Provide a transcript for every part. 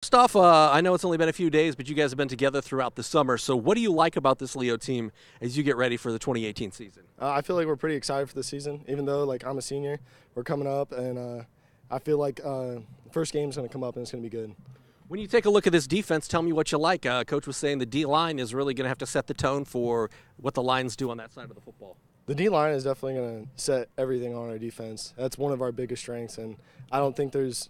First off, I know it's only been a few days, but you guys have been together throughout the summer. So, what do you like about this Leo team as you get ready for the 2018 season? I feel like we're pretty excited for the season, even though I'm a senior. We're coming up, and I feel like first game's going to come up and it's going to be good. When you take a look at this defense, tell me what you like. Coach was saying the D line is really going to have to set the tone for what the Lions do on that side of the football. The D line is definitely going to set everything on our defense. That's one of our biggest strengths, and I don't think there's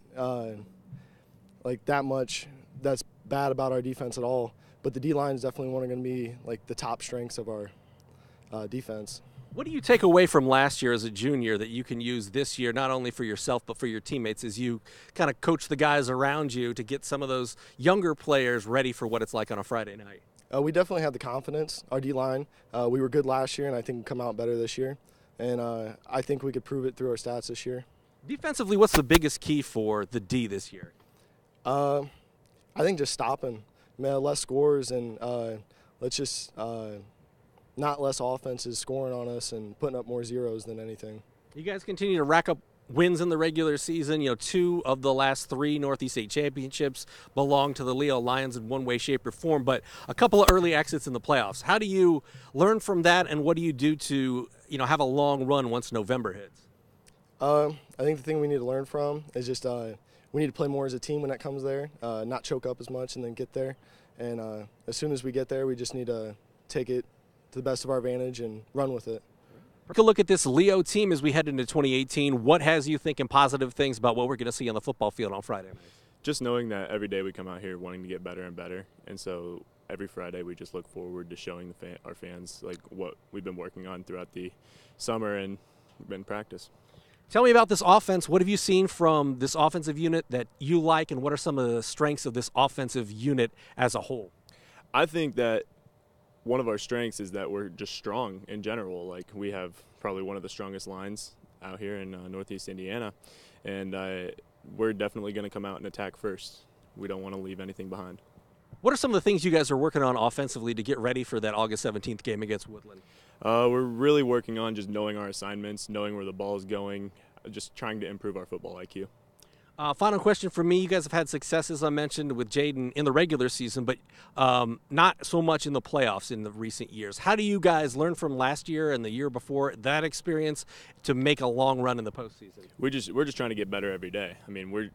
that much that's bad about our defense at all. But the D line is definitely one of going to be the top strengths of our defense. What do you take away from last year as a junior that you can use this year, not only for yourself but for your teammates, as you kind of coach the guys around you to get some of those younger players ready for what it's like on a Friday night? We definitely have the confidence. Our D-line, we were good last year, and I think we'll come out better this year. And I think we could prove it through our stats this year. Defensively, what's the biggest key for the D this year? I think just stopping. Less scores, and let's just not less offenses scoring on us and putting up more zeros than anything. You guys continue to rack up wins in the regular season. You know, 2 of the last 3 Northeast State championships belong to the Leo Lions in one way, shape, or form, but a couple of early exits in the playoffs. How do you learn from that, and what do you do to, have a long run once November hits? I think the thing we need to learn from is just we need to play more as a team when that comes there, not choke up as much and then get there. And as soon as we get there, we just need to take it to the best of our advantage and run with it. Take a look at this Leo team as we head into 2018. What has you thinking positive things about what we're going to see on the football field on Friday? Just knowing that every day we come out here wanting to get better and better, and so every Friday we just look forward to showing our fans what we've been working on throughout the summer and been practice. Tell me about this offense. What have you seen from this offensive unit that you like, and what are some of the strengths of this offensive unit as a whole? I think that one of our strengths is that we're just strong in general. We have probably one of the strongest lines out here in Northeast Indiana, and we're definitely going to come out and attack first. We don't want to leave anything behind. What are some of the things you guys are working on offensively to get ready for that August 17th game against Woodland? We're really working on just knowing our assignments, knowing where the ball is going, just trying to improve our football IQ. Final question for me. You guys have had success, as I mentioned, with Jayden in the regular season, but not so much in the playoffs in the recent years. How do you guys learn from last year and the year before that experience to make a long run in the postseason? We're just trying to get better every day. I mean,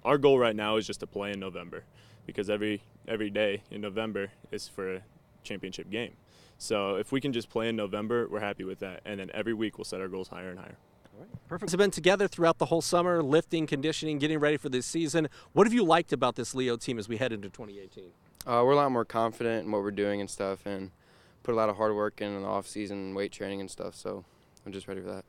our goal right now is just to play in November, because every day in November is for a championship game. So if we can just play in November, we're happy with that, and then every week we'll set our goals higher and higher. Perfect. We've been together throughout the whole summer, lifting, conditioning, getting ready for this season. What have you liked about this Leo team as we head into 2018? We're a lot more confident in what we're doing and stuff, and put a lot of hard work in the off-season, weight training and stuff, so I'm just ready for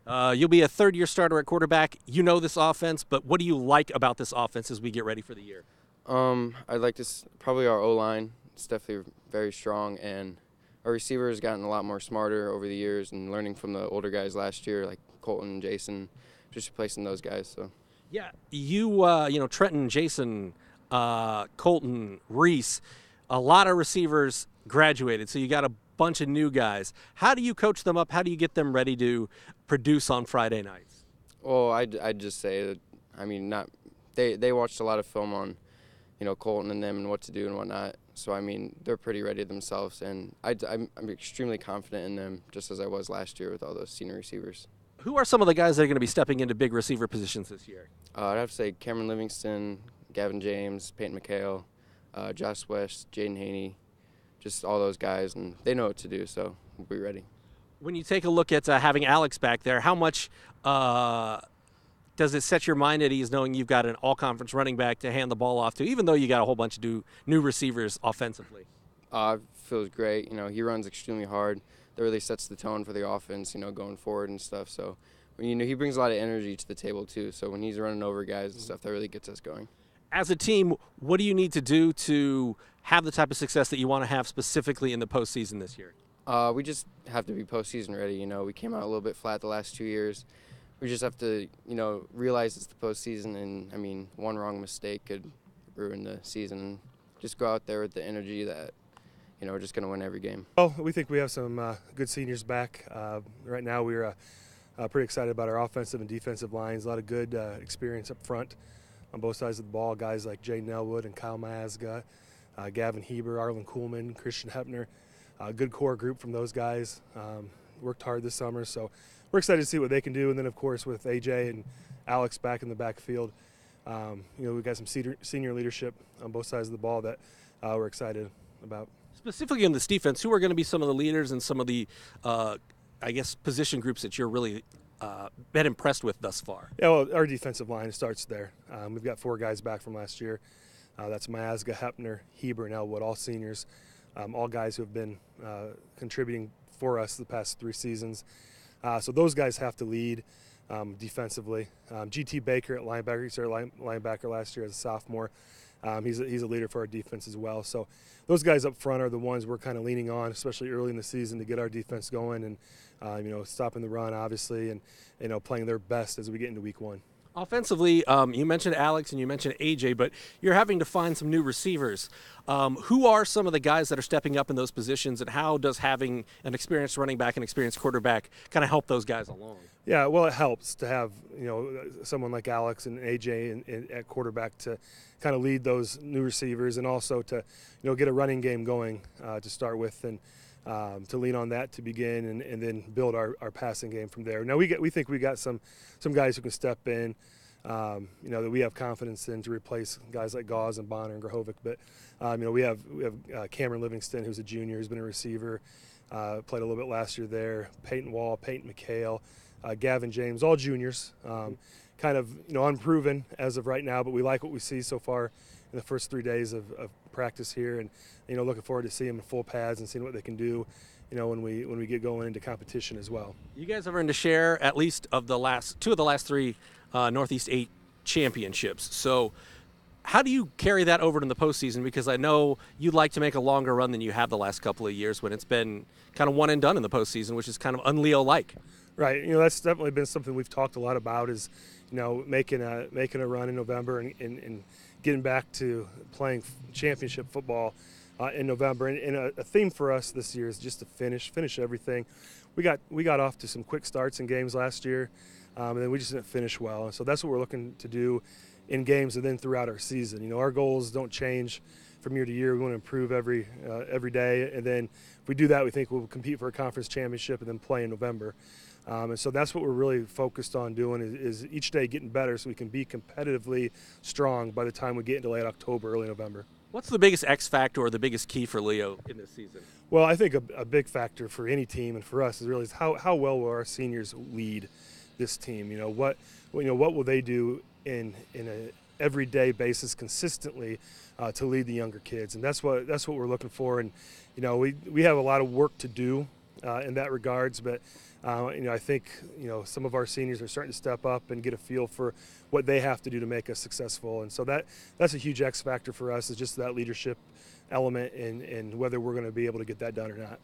that. You'll be a third-year starter at quarterback. You know this offense, but what do you like about this offense as we get ready for the year? I'd like to probably our O-line. It's definitely very strong, and our receiver has gotten a lot more smarter over the years and learning from the older guys last year, like Colton, Jason, just replacing those guys. So, yeah, Trenton, Jason, Colton, Reese, a lot of receivers graduated, so you got a bunch of new guys. How do you coach them up? How do you get them ready to produce on Friday nights? Well, I'd just say that they watched a lot of film on Colton and them and what to do and whatnot. So they're pretty ready themselves, and I'm extremely confident in them, just as I was last year with all those senior receivers. Who are some of the guys that are going to be stepping into big receiver positions this year? I'd have to say Cameron Livingston, Gavin James, Peyton McHale, Josh West, Jaden Haney, just all those guys, and they know what to do, so we'll be ready. When you take a look at having Alex back there, how much does it set your mind at ease knowing you've got an all-conference running back to hand the ball off to, even though you got a whole bunch of new receivers offensively? It feels great. He runs extremely hard. That really sets the tone for the offense, going forward and stuff. So, he brings a lot of energy to the table too. So when he's running over guys and stuff, that really gets us going. As a team, what do you need to do to have the type of success that you want to have specifically in the postseason this year? We just have to be postseason ready. We came out a little bit flat the last 2 years. We just have to, realize it's the postseason, and one wrong mistake could ruin the season. Just go out there with the energy that, we're just going to win every game. Well, we think we have some good seniors back. Right now we're pretty excited about our offensive and defensive lines. A lot of good experience up front on both sides of the ball. Guys like Jayden Elwood and Kyle Miazga, Gavin Heber, Arlen Kuhlman, Christian Hepner. Good core group from those guys. Worked hard this summer, so we're excited to see what they can do. And then, of course, with AJ and Alex back in the backfield, we've got some senior leadership on both sides of the ball that we're excited about. Specifically in this defense, who are going to be some of the leaders and some of the, position groups that you're really been impressed with thus far? Yeah, well, our defensive line starts there. We've got 4 guys back from last year. That's Miazga, Hepner, Heber, and Elwood, all seniors, all guys who have been contributing for us the past 3 seasons. So those guys have to lead defensively. GT Baker at linebacker, he started linebacker last year as a sophomore. He's a leader for our defense as well. So those guys up front are the ones we're kind of leaning on, especially early in the season, to get our defense going and stopping the run, obviously, and playing their best as we get into week 1. Offensively, you mentioned Alex and you mentioned AJ, but you're having to find some new receivers. Who are some of the guys that are stepping up in those positions, and how does having an experienced running back and experienced quarterback kind of help those guys along? Yeah, well, it helps to have someone like Alex and AJ at quarterback to kind of lead those new receivers, and also to get a running game going to start with, and to lean on that to begin, and then build our passing game from there. Now we think we got some guys who can step in, that we have confidence in to replace guys like Gauze and Bonner and Grahovic. But we have Cameron Livingston, who's a junior, who's been a receiver, played a little bit last year there. Peyton Wall, Peyton McHale, Gavin James, all juniors, kind of unproven as of right now, but we like what we see so far in the first 3 days of practice here, and looking forward to seeing them in full pads and seeing what they can do when we get going into competition as well. You guys have earned a share at least of the last 2 of the last 3 Northeast 8 championships. So how do you carry that over to the postseason? Because I know you'd like to make a longer run than you have the last couple of years, when it's been kind of one and done in the postseason, which is kind of un-Leo-like. Right. That's definitely been something we've talked a lot about, is making a run in November and getting back to playing championship football in November. And a theme for us this year is just to finish everything. We got off to some quick starts in games last year, and then we just didn't finish well. And so that's what we're looking to do in games and then throughout our season. Our goals don't change from year to year. We want to improve every day, and then if we do that, we think we'll compete for a conference championship and then play in November. And so that's what we're really focused on doing, is each day getting better so we can be competitively strong by the time we get into late October, early November. What's the biggest X factor or the biggest key for Leo in this season? Well, I think a big factor for any team and for us is how well will our seniors lead this team. What will they do in a everyday basis consistently to lead the younger kids, and that's what we're looking for. And we have a lot of work to do in that regards, but I think some of our seniors are starting to step up and get a feel for what they have to do to make us successful. And so that's a huge X factor for us, is just that leadership element, and whether we're going to be able to get that done or not.